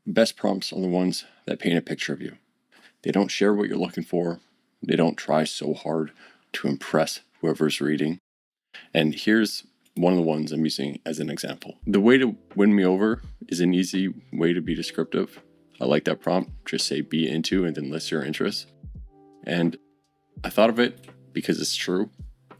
Best prompts are the ones that paint a picture of you. They don't share what you're looking for. They don't try so hard to impress whoever's reading. And here's one of the ones I'm using as an example. The way to win me over is an easy way to be descriptive. I like that prompt. Just say be into and then list your interests. And I thought of it because it's true.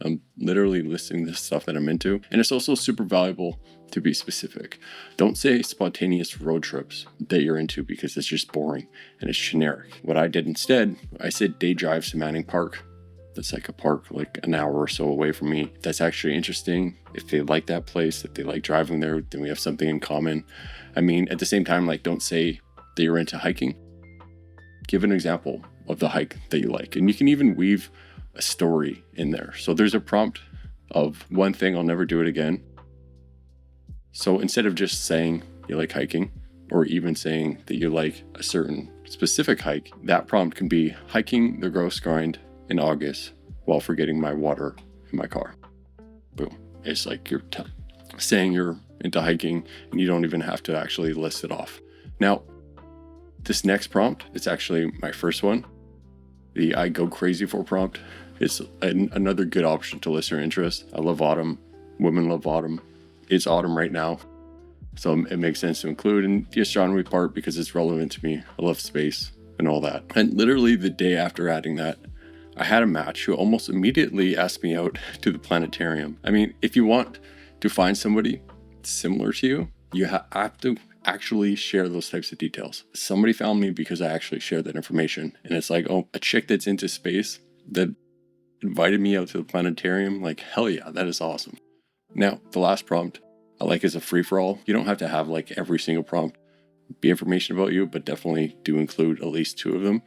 I'm literally listing the stuff that I'm into. And it's also super valuable to be specific. Don't say spontaneous road trips that you're into because it's just boring and it's generic. What I did instead, I said day drives to Manning Park. That's like a park like an hour or so away from me. That's actually interesting. If they like that place, if they like driving there, then we have something in common. I mean, at the same time, like don't say that you're into hiking. Give an example of the hike that you like. And you can even weave a story in there. So there's a prompt of one thing, I'll never do it again. So instead of just saying you like hiking, or even saying that you like a certain specific hike, that prompt can be hiking the Gross Grind in August while forgetting my water in my car. Boom. It's like you're saying you're into hiking and you don't even have to actually list it off. Now, this next prompt, it's actually my first one. The I go crazy for prompt is another good option to list your interest. I love autumn. Women love autumn. It's autumn right now, so it makes sense to include in the astronomy part because it's relevant to me. I love space and all that. And literally the day after adding that, I had a match who almost immediately asked me out to the planetarium. I mean, if you want to find somebody similar to you, you have to actually share those types of details. Somebody found me because I actually shared that information. And it's like, oh, a chick that's into space that invited me out to the planetarium. Like, hell yeah, that is awesome. Now, the last prompt I like is a free-for-all. You don't have to have like every single prompt be information about you, but definitely do include at least 2 of them.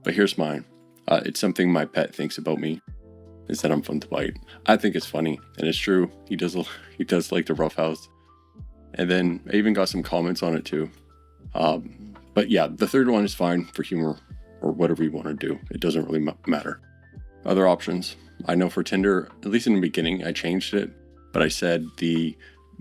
But here's mine. It's something my pet thinks about me, is that I'm fun to bite. I think it's funny, and it's true. He does like the roughhouse. And then I even got some comments on it too. But yeah, the third one is fine for humor or whatever you want to do. It doesn't really matter. Other options. I know for Tinder, at least in the beginning, I changed it. But I said the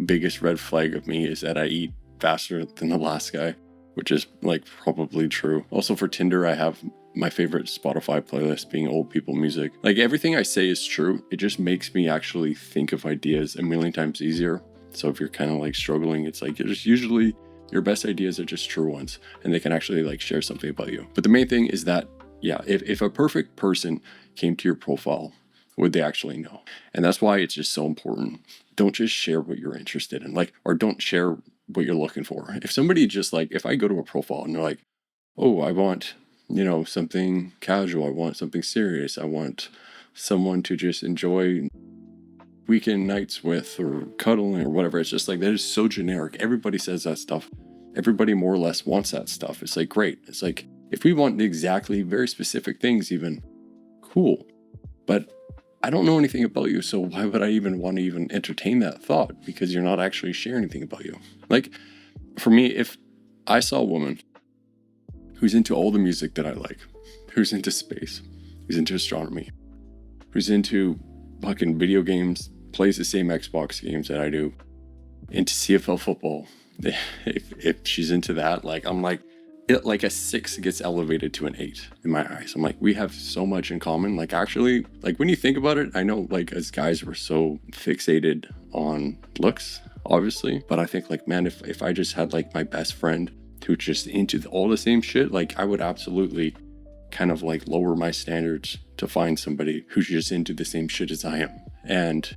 biggest red flag of me is that I eat faster than the last guy, which is like probably true. Also for Tinder, I have my favorite Spotify playlist being old people music. Like everything I say is true. It just makes me actually think of ideas a million times easier. So if you're kind of like struggling, it's like it's usually your best ideas are just true ones and they can actually like share something about you. But the main thing is that, yeah, if a perfect person came to your profile, would they actually know? And that's why it's just so important. Don't just share what you're interested in, like, or don't share what you're looking for. If somebody just like, if I go to a profile and they're like, oh, I want, something casual. I want something serious. I want someone to just enjoy weekend nights with or cuddling or whatever. It's just like, that is so generic. Everybody says that stuff. Everybody more or less wants that stuff. It's like, great. It's like, if we want exactly very specific things, even cool. But I don't know anything about you, so why would I even want to even entertain that thought? Because you're not actually sharing anything about you. Like, for me, if I saw a woman who's into all the music that I like, who's into space, who's into astronomy, who's into fucking video games, plays the same Xbox games that I do, into CFL football, if she's into that, like, I'm like, like a 6 gets elevated to an 8 in my eyes. I'm like, we have so much in common. Like, actually, like when you think about it, I know like as guys we're so fixated on looks, obviously, but I think like, man, if I just had like my best friend who's just into all the same shit, like I would absolutely kind of like lower my standards to find somebody who's just into the same shit as I am. And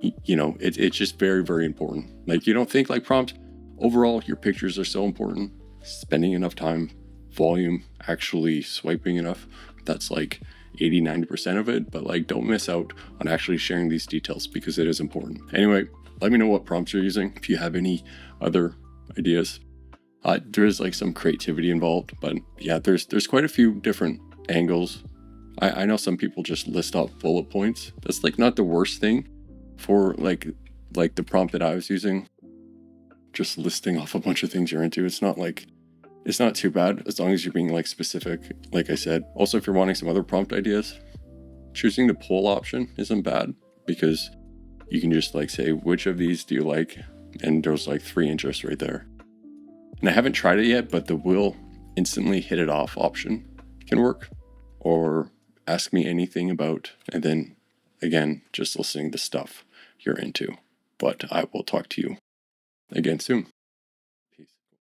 it's just very, very important. Like, you don't think like prompt overall, your pictures are so important. Spending enough time, volume, actually swiping enough, that's like 80-90% of it. But like, don't miss out on actually sharing these details because it is important. Anyway, let me know what prompts you're using if you have any other ideas. There is like some creativity involved, but yeah, there's quite a few different angles. I know some people just list off bullet points. That's like not the worst thing for like the prompt that I was using. Just listing off a bunch of things you're into. It's not too bad as long as you're being like specific, like I said. Also, if you're wanting some other prompt ideas, choosing the poll option isn't bad because you can just like say, which of these do you like? And there's like 3 interests right there. And I haven't tried it yet, but the will instantly hit it off option can work. Or ask me anything about, and then again, just listening to stuff you're into. But I will talk to you again soon.